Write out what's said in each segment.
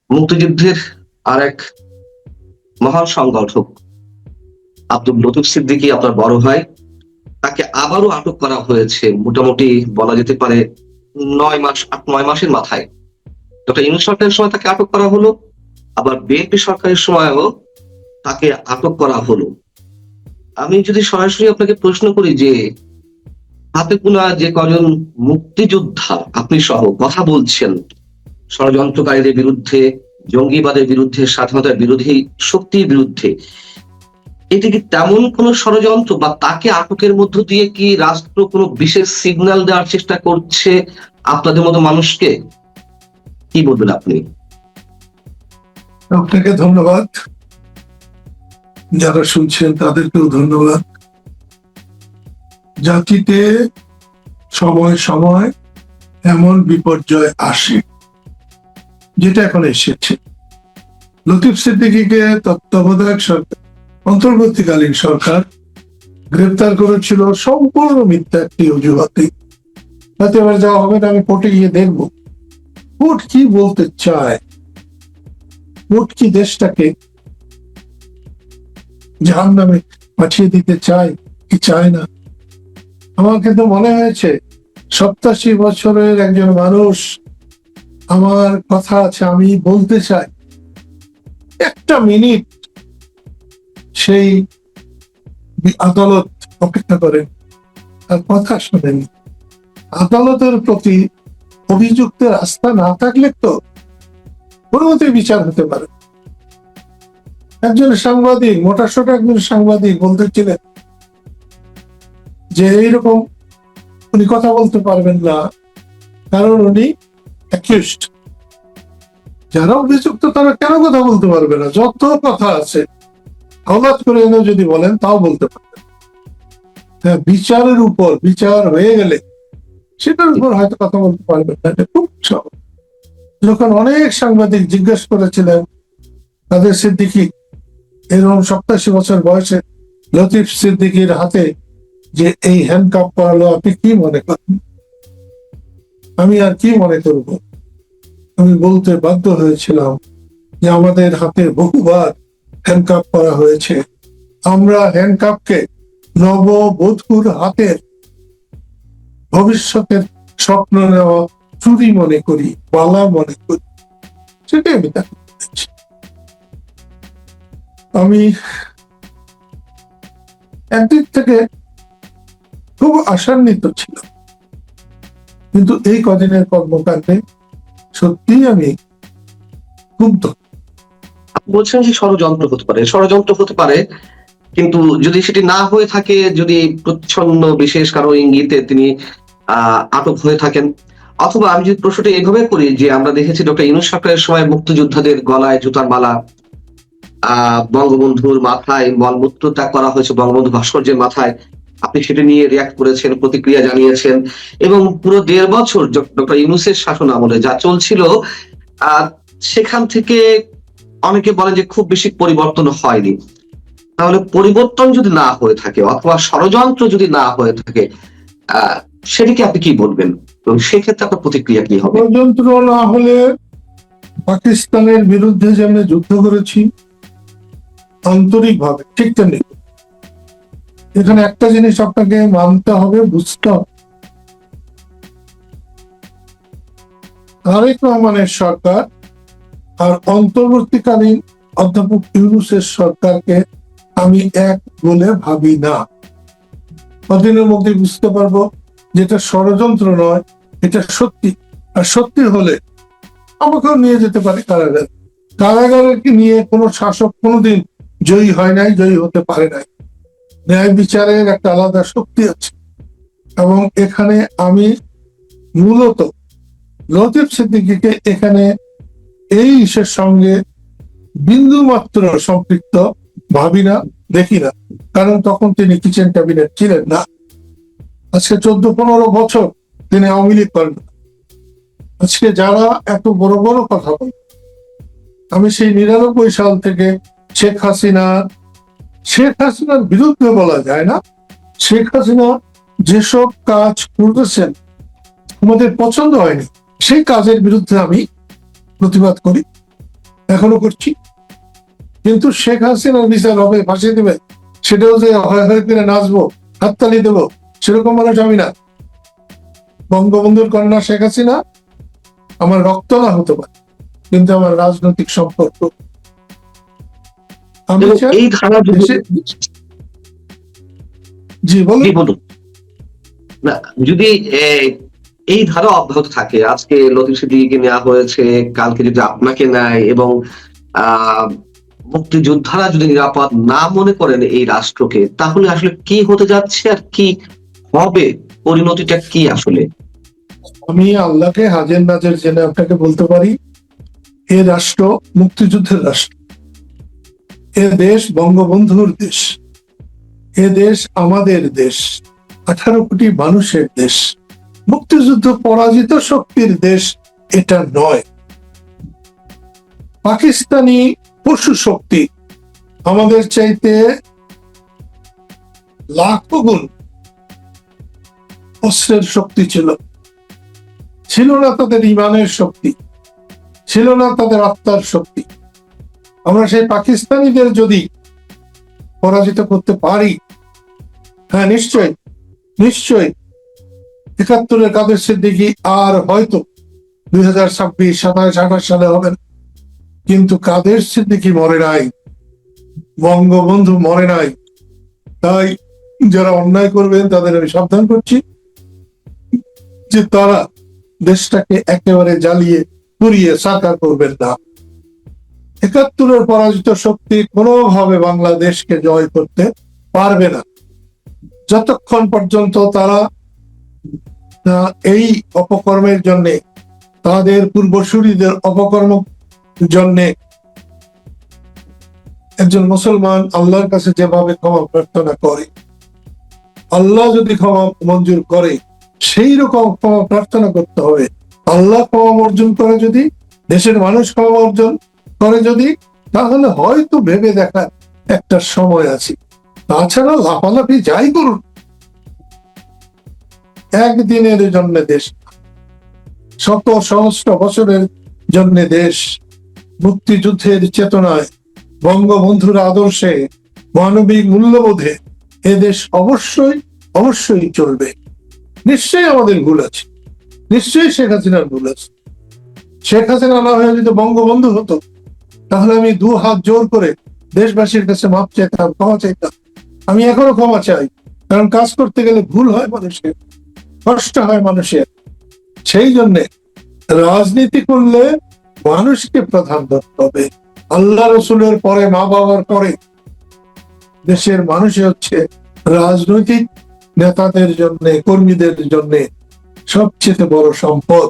মুক্তিযুদ্ধের আর এক মহান সংগঠক আব্দুল লতিফ সিদ্দিকী আপনার বড় ভাই, তাকে আবারও আটক করা হয়েছে মোটামুটি বলা যেতে পারে 9 মাস 8-9 মাসের মাথায়। ডক্টর ইউনূস সরকারের সময় তাকে আটক করা হলো, আবার বিএনপি সরকারের সময়ও তাকে আটক করা হলো। আমি যদি সরাসরি আপনাকে প্রশ্ন করি যে হাতে গোনা যে কজন মুক্তিযোদ্ধা আপনি সহ কথা বলছেন ষড়যন্ত্রকারীদের বিরুদ্ধে, জঙ্গিবাদের বিরুদ্ধে, স্বাধীনতার বিরোধী শক্তির বিরুদ্ধে, এটি কি তেমন কোন ষড়যন্ত্র বা তাকে আটকের মধ্য দিয়ে কি রাষ্ট্র কোনো বিশেষ সিগন্যাল দেওয়ার চেষ্টা করছে আপনাদের মতো মানুষকে? কি বলবেন আপনি? আপনাকে ধন্যবাদ, যারা শুনছেন তাদেরকেও ধন্যবাদ। জাতিতে সময় সময় এমন বিপর্যয় আসে, যেটা এখন এসেছে। লতিফ সিদ্দিকীকে তত্ত্বাবধায়ক সরকার, অন্তর্বর্তীকালীন সরকার গ্রেপ্তার করেছিল সম্পূর্ণ মিথ্যা একটি অজুহাতে। হয়তো এবার যাওয়া হবে না, আমি কোর্টে গিয়ে দেখবো কোর্ট কি বলতে চায়, কোর্ট কি দেশটাকে জাহান্নামে পাঠিয়ে দিতে চায় কি চায় না। আমার কিন্তু মনে হয়েছে 87 বছরের একজন মানুষ, আমার কথা আছে, আমি বলতে চাই, একটা মিনিট সেই আদালত অপেক্ষা করেন, আর কথা শোনেন। আদালতের প্রতি অভিযুক্তের আস্থা না থাকলে তো কোনো মতেই বিচার হতে পারে। একজন সাংবাদিক, মোটাসোটা একজন সাংবাদিক বলতেছিলেন যে এইরকম উনি কথা বলতে পারবেন না, কারণ উনি অ্যাকিউজড। যারা অভিযুক্ত তারা কেন কথা বলতে পারবে না? যত কথা আছে হঠাৎ করে এনে যদি বলেন তাও বলতে পারবেন। হ্যাঁ, বিচারের উপর, বিচার হয়ে গেলে সেটার উপর হয়তো কথা বলতে পারবেন না, এটা খুব সহজ। যখন অনেক সাংবাদিক জিজ্ঞেস করেছিলেন তাদের সিদ্দিকী এরকম 87 বছর বয়সে লতিফ সিদ্দিকীর হাতে যে এই হ্যান্ডকাপ করালো, আপনি কি মনে করেন? আমি আর কি মনে করব? আমি বলতে বাধ্য হয়েছিলাম যে আমাদের হাতে বহুবার হ্যান্ডকাপ করা হয়েছে। আমরা হ্যান্ডকাপকে নববধূর হাতের ভবিষ্যতের স্বপ্ন নেওয়া চুরি মনে করি, বালা মনে করি। সেটাই আমি তাকে বলেছি। আমি একদিক থেকে খুব আশান্বিত ছিলাম, কিন্তু এই কদিনের কর্মকাণ্ডে সত্যিই আমি ক্ষুব্ধ। বলছেন যে ষড়যন্ত্র হতে পারে, ষড়যন্ত্র হতে পারে, কিন্তু যদি সেটি না হয়ে থাকে, যদি প্রচ্ছন্ন বিশেষ কারো ইঙ্গিতে তিনি আটক হয়ে থাকেন, অথবা আমি যদি প্রশ্নটি এইভাবে করি যে আমরা দেখেছি ডক্টর ইউনূস সরকারের সময় মুক্তিযোদ্ধাদের গলায় জুতার মালা, বঙ্গবন্ধুর মাথায় মলমূত্র ত্যাগ করা হয়েছে বঙ্গবন্ধু ভাস্কর্যের মাথায়, আপনি সেটা নিয়ে রিয়াক্ট করেছেন, প্রতিক্রিয়া জানিয়েছেন, এবং পুরো 1.5 বছর ডক্টর ইউনূসের শাসন আমলে যা চলছিল সেখান থেকে অনেকে বলেন যে খুব বেশি পরিবর্তন হয়নি। তাহলে পরিবর্তন যদি না হয়ে থাকে অথবা ষড়যন্ত্র যদি না হয়ে থাকে, সেটিকে আপনি কি বলবেন এবং সেক্ষেত্রে আপনার প্রতিক্রিয়া কি হবে? ষড়যন্ত্র না হলে পাকিস্তানের বিরুদ্ধে যেমন যুদ্ধ করেছি আন্তরিকভাবে, ঠিক তেমনি এখানে একটা জিনিস আপনাকে মানতে হবে, বুঝতে হবে। তারেক রহমানের সরকার আর অন্তর্বর্তীকালীন অধ্যাপক ইউনূসের সরকারকে আমি এক বলে ভাবি না। কদিনের মধ্যে বুঝতে পারবো যেটা ষড়যন্ত্র নয়, এটা সত্যি। আর সত্যি হলে আমাকেও নিয়ে যেতে পারে কারাগারে। কারাগারকে নিয়ে কোনো শাসক কোনোদিন জয়ী হয় নাই, জয়ী হতে পারে নাই। ন্যায় বিচারের একটা আলাদা শক্তি আছে, এবং এখানে আমি মূলত লতিফ সিদ্দিকীকে এখানে এই ইস্যুর সঙ্গে বিন্দু মাত্র সম্পৃক্ত ভাবি না, দেখি না। কারণ তখন তিনি কিচেন ক্যাবিনেট ছিলেন না। আজকে 14-15 বছর তিনি আওয়ামী লীগ করেন। আজকে যারা এত বড় বড় কথা বলে, আমি সেই 99 সাল থেকে শেখ হাসিনার বিরুদ্ধে বলা যায় না, শেখ হাসিনা যেসব কাজ করতেছেন আমাদের পছন্দ হয়নি, সেই কাজের বিরুদ্ধে আমি প্রতিবাদ করি। এখনো করছি। কিন্তু শেখ হাসিনার বিচার হবে, ফাঁসি দেবে, সেটাও যে হয়ে হয়ে করে নাচবো, হাততালি দেবো, সেরকম মানুষ আমি না। বঙ্গবন্ধুর কন্যা শেখ হাসিনা আমার রক্ত না হতে পারে, কিন্তু আমার রাজনৈতিক সম্পর্ক। আমি এবং চাই এই ধারা যদি জি বলুন। জি বলুন না, যদি এই ধারা অব্যাহত থাকে, আজকে লতিফ সিদ্দিকীকে নেওয়া হয়েছে, কালকে যদি আপনাকে নেয়, এবং আহ মুক্তিযোদ্ধারা যদি নিরাপদ না মনে করেন এই রাষ্ট্রকে, তাহলে আসলে কি হতে যাচ্ছে আর কি হবে, পরিণতিটা কি আসলে? আমি আল্লাহকে হাজের নাজের জেনে আপনাকে বলতে পারি, এ রাষ্ট্র মুক্তিযুদ্ধের রাষ্ট্র, এ দেশ বঙ্গবন্ধুর দেশ, এ দেশ আমাদের দেশ, 18 কোটি মানুষের দেশ। মুক্তিযুদ্ধ পরাজিত শক্তির দেশ এটা নয়। পাকিস্তানি পশু শক্তি আমাদের চাইতে লাখো গুণ অস্ত্রের শক্তি ছিল, ছিল না তাদের ইমানের শক্তি, ছিল না তাদের আত্মার শক্তি। আমরা সেই পাকিস্তানিদের যদি পরাজিত করতে পারি, হ্যাঁ নিশ্চয় নিশ্চয় 71-এর কাদের সিদ্দিকী আর হয়তো 2026, 27, 28 সালে হবেন, কিন্তু কাদের সিদ্দিকী মরে নাই, বঙ্গবন্ধু মরে নাই। তাই যারা অন্যায় করবেন তাদের আমি সাবধান করছি যে তারা দেশটাকে একেবারে জ্বালিয়ে পুড়িয়ে সাকার করবেন না। 71-এর পরাজিত শক্তি কোনোভাবে বাংলাদেশকে জয় করতে পারবে না, যতক্ষণ পর্যন্ত তারা এই অপকর্মের জন্য, তাদের পূর্বসূরীদের অপকর্ম জন্য একজন মুসলমান আল্লাহর কাছে যেভাবে ক্ষমা প্রার্থনা করে, আল্লাহ যদি ক্ষমা মঞ্জুর করে সেই রকম ক্ষমা প্রার্থনা করতে হবে। আল্লাহ ক্ষমা অর্জন করে যদি, দেশের মানুষ ক্ষমা অর্জন করে যদি, তাহলে হয়তো ভেবে দেখার একটা সময় আছে। তাছাড়া লাফালাফি যাই করুন, একদিনের জন্য দেশ, শত সহস্র বছরের জন্য দেশ। মুক্তিযুদ্ধের চেতনায়, বঙ্গবন্ধুর আদর্শে, মানবিক মূল্যবোধে এদেশ অবশ্যই অবশ্যই চলবে। নিশ্চয়ই আমাদের ভুল আছে, নিশ্চয়ই শেখ হাসিনার ভুল আছে। শেখ হাসিনা না হয়ে যদি বঙ্গবন্ধু হতো, তাহলে আমি 2 হাত জোর করে দেশবাসীর কাছে মাপ চাইতাম, ক্ষমা চাইতাম। আমি এখনো ক্ষমা চাই, কারণ কাজ করতে গেলে ভুল হয় মানুষের, কষ্ট হয় মানুষের। সেই জন্যে রাজনীতি করলে মানুষকে প্রাধান্য দিতে হবে। আল্লাহ রসুলের পরে, মা বাবার পরে দেশের মানুষই হচ্ছে রাজনৈতিক নেতাদের জন্য, কর্মীদের জন্য সবচেয়ে বড় সম্পদ।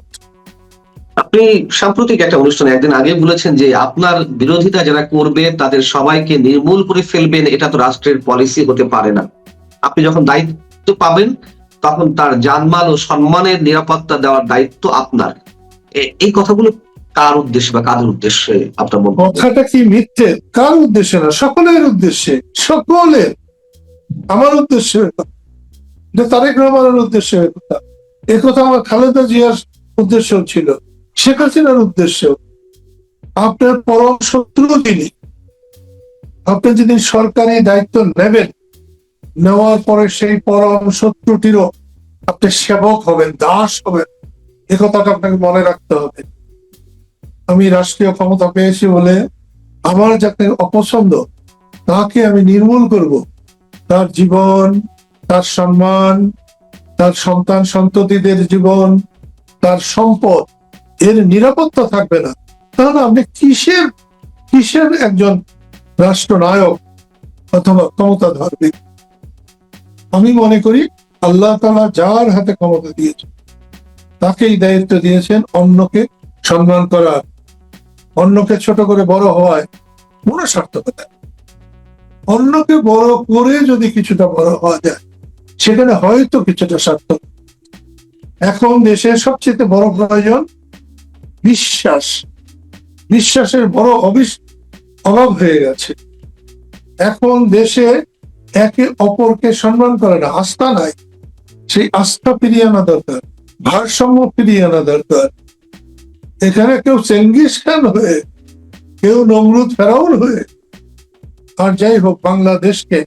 আপনি সাম্প্রতিক একটা অনুষ্ঠানে একদিন আগে বলেছেন যে আপনার বিরোধিতা যারা করবে তাদের সবাইকে নির্মূল করে ফেলবেন, এটা তো রাষ্ট্রের পলিসি হতে পারে না। আপনি যখন দায়িত্ব পাবেন, তখন তার জানমাল ও সম্মানের নিরাপত্তা দেওয়ার দায়িত্ব আপনার। এই কথাগুলো কার উদ্দেশ্যে বা কাদের উদ্দেশ্যে আপনার মন্তব্য? কথাটা কি মিথ্যে? কার উদ্দেশ্যে না, সকলের উদ্দেশ্যে, সকলের। আমার উদ্দেশ্যে তারেক রহমানের উদ্দেশ্যে একথা আমার খালেদা জিয়ার উদ্দেশ্য ছিল, শেখ হাসিনার উদ্দেশ্য। আপনার পরম শত্রু তিনি। আপনি যেদিন সরকারি দায়িত্ব নেবেন, নেওয়ার পরে সেই পরম শত্রুটিরও আপনি সেবক হবেন, দাস হবেন, এ কথাটা আপনাকে মনে রাখতে হবে। আমি রাষ্ট্রীয় ক্ষমতা পেয়েছি বলে আমার যাকে অপছন্দ তাকে আমি নির্মূল করব, তার জীবন, তার সম্মান, তার সন্তান সন্ততিদের জীবন, তার সম্পদ, এর নিরাপত্তা থাকবে না, তাহলে আপনি কিসের কিসের একজন রাষ্ট্রনায়ক অথবা ক্ষমতা ধরবে? আমি মনে করি আল্লাহ তাআলা যার হাতে ক্ষমতা দিয়েছেন তাকেই দায়িত্ব দিয়েছেন অন্যকে সম্মান করার, অন্যকে ছোট করে বড় হওয়ায় কোনো সার্থকতা। অন্যকে বড় করে যদি কিছুটা বড় হওয়া যায়, সেখানে হয়তো কিছুটা সার্থক। এখন দেশের সবচেয়ে বড় প্রয়োজন বিশ্বাস। বিশ্বাসের বড় অভাব হয়ে গেছে। এখন দেশে একে অপরকে সম্মান করে না, আস্থা নাই। সেই আস্থা ফিরিয়ে আনা দরকার, ভারসাম্য ফিরিয়ে আনা দরকার। এখানে কেউ চেঙ্গিস খান হয়ে, কেউ নমরুদ ফেরাউন হয়ে, আর যাই হোক বাংলাদেশকে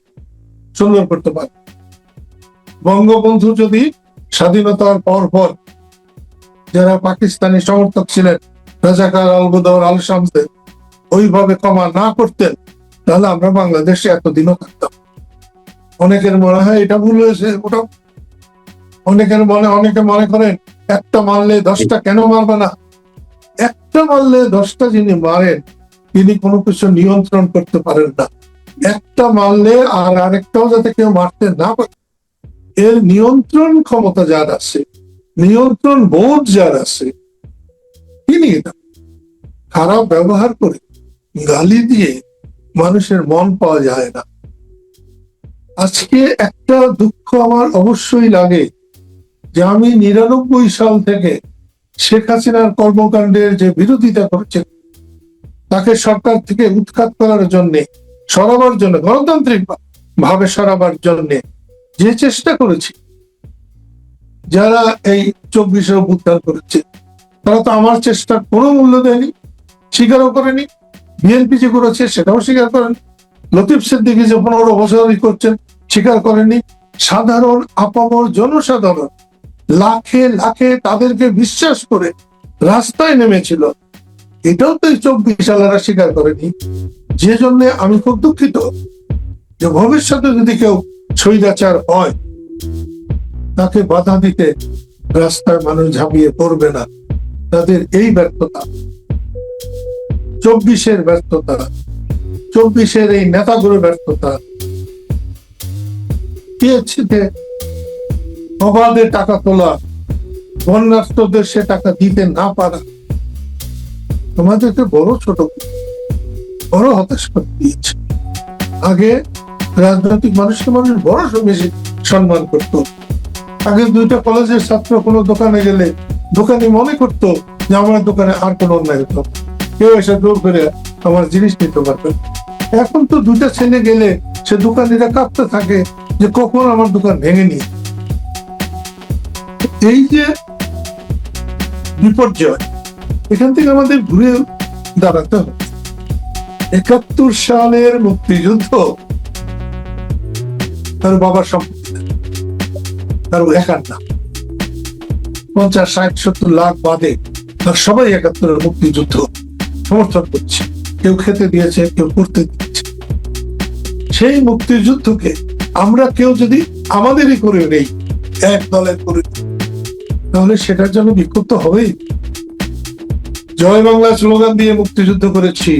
সুন্দর করতে পারে। বঙ্গবন্ধু যদি স্বাধীনতার পর যারা পাকিস্তানি সমর্থক ছিলেন, রাজাকার, আল বদর, আল শামসের, ওইভাবে ক্ষমা না করতেন, তাহলে আমরা বাংলাদেশে এতদিনও থাকতাম। অনেকের মনে হয় এটা ভুল হয়েছে, ওটা অনেকে মনে করেন একটা মারলে 10টা কেন মারবে না। একটা মারলে 10টা যিনি মারেন, তিনি কোনো কিছু নিয়ন্ত্রণ করতে পারেন না। একটা মারলে আর আরেকটাও যাতে কেউ মারতে না পারে, এর নিয়ন্ত্রণ ক্ষমতা যার আছে, নিয়ন্ত্রণ বোধ যার আছে, তিনি এটা খারাপ ব্যবহার করে, গালি দিয়ে মানুষের মন পাওয়া যায় না। আজকে একটা দুঃখ আমার অবশ্যই লাগে যে আমি 99 সাল থেকে শেখ হাসিনার কর্মকাণ্ডের যে বিরোধিতা করেছেন, তাকে সরকার থেকে উৎখাত করার জন্য, সরাবার জন্য, গণতান্ত্রিক ভাবে সরাবার জন্য যে চেষ্টা করেছি, যারা এই 24-এ অভ্যুত্থান করেছে, তারা তো আমার চেষ্টার কোনো মূল্য দেয়নি, স্বীকারও করেনি। বিএনপি যে করেছে সেটাও স্বীকার করেনি। লতিফ সিদ্দিকী যে 15 বছরই করছেন, স্বীকার করেনি। সাধারণ আপামর জনসাধারণ লাখে লাখে তাদেরকে বিশ্বাস করে রাস্তায় নেমেছিল, এটাও তো 24 সালেরা স্বীকার করেনি। যে জন্য আমি খুব দুঃখিত যে ভবিষ্যতে যদি কেউ স্বৈরাচার হয়, তাকে বাধা দিতে রাস্তায় মানুষ ঝাঁপিয়ে পড়বে না। তাদের এই ব্যর্থতা, 24-এর ব্যর্থতা, 24-এর এই নেতাগুলোর ব্যর্থতা, অবাধে টাকা তোলা, বন্যার্থদের সে টাকা দিতে না পারা, তোমাদেরকে বড় হতাশ করে দিয়েছে। আগে রাজনৈতিক মানুষকে মানুষ বড় বেশি সম্মান করত। আগে 2টা কলেজের ছাত্র কোনো দোকানে গেলে দোকানি মনে করতো যে আমার দোকানে আর কোনো অন্যায় হতো, কেউ এসে জোর করে আমার জিনিস নিতে পারবে। এখন তো 2টা ছেলে গেলে সে দোকানিরা কাঁপতে থাকে যে কখন আমার দোকান ভেঙে নিয়ে। এই যে বিপর্যয়, এখান থেকে আমাদের ঘুরে দাঁড়াতে হবে। 71 সালের মুক্তিযুদ্ধ তার বাবার সম্পত্তি, তার একার না। 50, 60, 70 লাখ বাদে তার সবাই 71-এর মুক্তিযুদ্ধ সমর্থন করছে। কেউ খেতে দিয়েছে, কেউ করতে দিয়েছে। সেই মুক্তিযুদ্ধকে আমরা কেউ যদি আমাদেরই করে নেই, এক দলের করে, তাহলে সেটার জন্য বিক্ষুব্ধ হবেই। জয় বাংলা স্লোগান দিয়ে মুক্তিযুদ্ধ করেছি,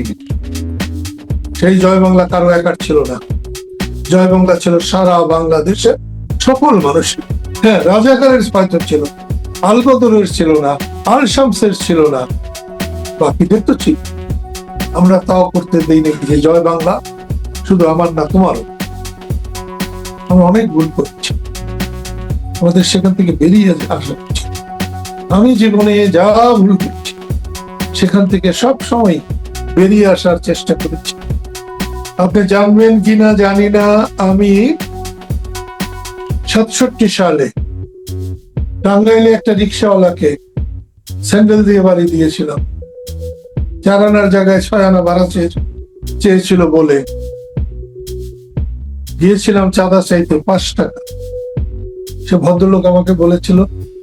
সেই জয় বাংলা কারো একার ছিল না। জয় বাংলা ছিল সারা বাংলাদেশের সকল মানুষের। হ্যাঁ, রাজাকারের স্পাইটার ছিল, আল বদরের ছিল না, আল শামসের ছিল না, বাকিদের তো ছিল। আমরা তাও করতে দেই নাকি যে জয় বাংলা শুধু আমার না, তোমারও। আমরা অনেক ভুল করছি, আমাদের সেখান থেকে বেরিয়ে আসা উচিত। আমি জীবনে যা ভুল করছি সেখান থেকে সব সময় বেরিয়ে আসার চেষ্টা করেছি। আপনি জানবেন কিনা জানি না, আমি 67 সালে টাঙ্গাইলে একটা রিক্সাওয়ালাকে স্যান্ডেল দিয়ে বাড়ি দিয়েছিলাম। 4 আনার জায়গায় 6 আনা ভাড়া চেয়েছিল বলে গিয়েছিলাম চাঁদা চাইতে 5 টাকা। সে ভদ্রলোক আমাকে বলেছিল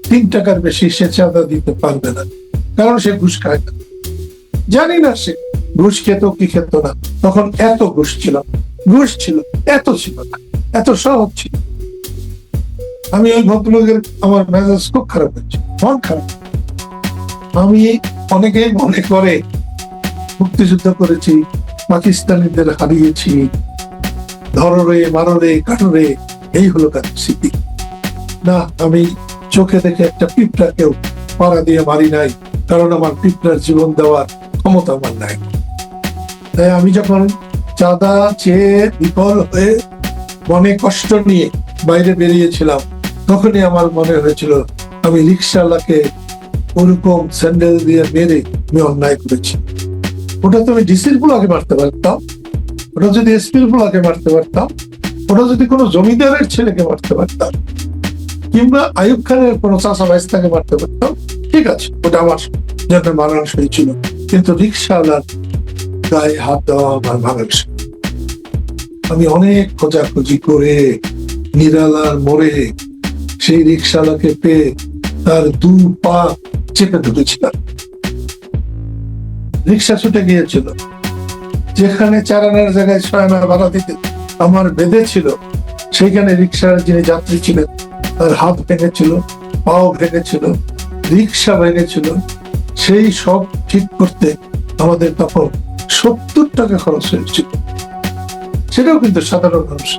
3 টাকার বেশি সে চাঁদা দিতে পারবে না, কারণ সে ঘুষ খায় না। জানি না সে ঘুষ খেত কি খেত না, তখন এত ঘুষ ছিল, এত ছিল না, এত সহজ ছিল। আমি ওই ভদ্রলোকের, আমার মেজাজ খুব খারাপ হচ্ছে, মন খারাপ। আমি অনেকেই মনে করে মুক্তিযুদ্ধ করেছি, পাকিস্তানিদের হারিয়েছি, ধররে মাররে কাটরে, এই হলো তার স্মৃতি। না, আমি চোখে দেখে একটা পিঁপড়াকেও পাড়া দিয়ে মারি নাই, কারণ আমার পিঁপড়ার জীবন দেওয়ার ক্ষমতা আমার নাই। তাই আমি যখন চাঁদা চেয়ে বিফল হয়ে মনে কষ্ট নিয়ে বাইরে বেরিয়েছিলাম, তখনই আমার মনে হয়েছিল আমি রিক্সাওয়ালাকে ওরকম স্যান্ডেল দিয়ে মেরে আমি অন্যায় করেছি। ওটা তো আমি ডিসির পোলাকে মারতে পারতাম, ওটা যদি এসপির পোলাকে মারতে পারতাম, ওটা যদি কোনো জমিদারের ছেলেকে মারতে পারতাম, কিংবা আইয়ুব খানের কোনো চাচা ভাইস্তাকে মারতে পারতাম, ঠিক আছে, ওটা আমার জন্য মানানসই ছিল। কিন্তু রিক্সাওয়ালার গায়ে হাত দেওয়া আমার ভালো বিষয়। আমি অনেক খোঁজাখুঁজি করে নিরালার মোড়ে সেই রিক্সাওয়ালাকে পেয়ে তার দু পা চেপে ধরেছিলাম। রিক্সা ছুটে গিয়েছিল, যেখানে 4 আনার জায়গায় 6 আনা ভাড়া দিতে আমার বেঁধেছিল, সেইখানে রিক্সার যিনি যাত্রী ছিলেন তার হাত ভেঙেছিল, পাও ভেঙেছিল, রিক্সা ভেঙেছিল। সেই সব ঠিক করতে আমাদের তখন 70 টাকা খরচ হয়েছিল। সেটাও কিন্তু সাধারণ মানুষ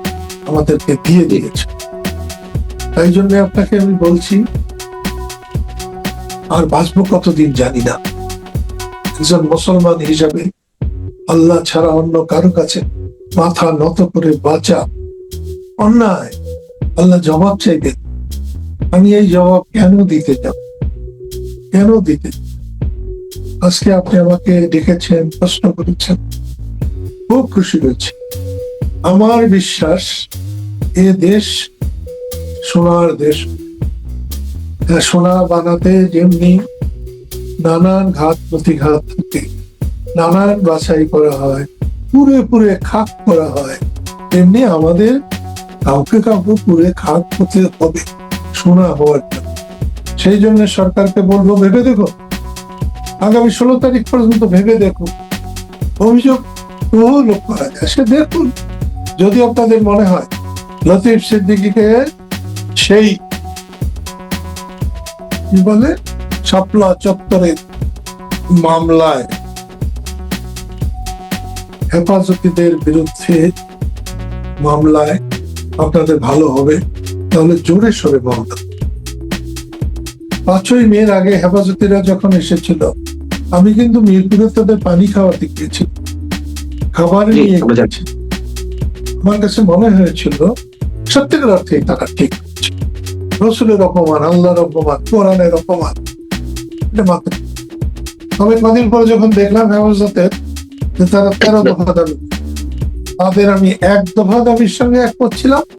আমাদেরকে দিয়ে দিয়েছে। তাই জন্য আপনাকে আমি বলছি, আর বাঁচবো কতদিন জানি না। একজন মুসলমান হিসাবে আল্লাহ ছাড়া অন্য কারো কাছে মাথা নত করে বাঁচা অন্যায়। আল্লাহ জবাব চাইবেন। আমি এই জবাব কেন দিতে যাব? কেন দিতে? আজকে আপনি আমাকে ডেকেছেন, প্রশ্ন করেছেন, খুব খুশি হয়েছে। আমার বিশ্বাস এ দেশ সোনার দেশ। সোনা বানাতে যেমনি নানান ঘাত প্রতিঘাত থাকে, নানান বাছাই করা হয়, পুরে খাক করা হয়, তেমনি আমাদের কাউকে পুরে খাক করতে হবে সোনা হওয়ার জন্য। সেই জন্য সরকারকে বলবো, ভেবে দেখো, আগামী 16 তারিখ পর্যন্ত ভেবে দেখুন, অভিযোগ লোক করা যায় সে দেখুন। যদি আপনাদের মনে হয় লতিফ সিদ্দিকীকে সেই কি বলে শাপলা চত্বরের মামলায় হেফাজতিদের বিরুদ্ধে মামলায় আপনাদের ভালো হবে, তাহলে জোরে সরে বলতে। 5ই মের আগে হেফাজতিরা যখন এসেছিল, আমি কিন্তু মিরপুরে তাদের পানি খাওয়াতে গিয়েছি, খাবার নিয়ে গেছি। আমার কাছে মনে হয়েছিল সত্যিকার অর্থে তারা ঠিক করছে। রসুলের অপমান, আল্লাহর অপমান, কোরআনের অপমান, এটা মাত্র। তবে কদিন পরে যখন দেখলাম হেফাজতের যে তারা 13 দফা দাবি, তাদের আমি 1 দফা দাবির সঙ্গে এক করছিলাম,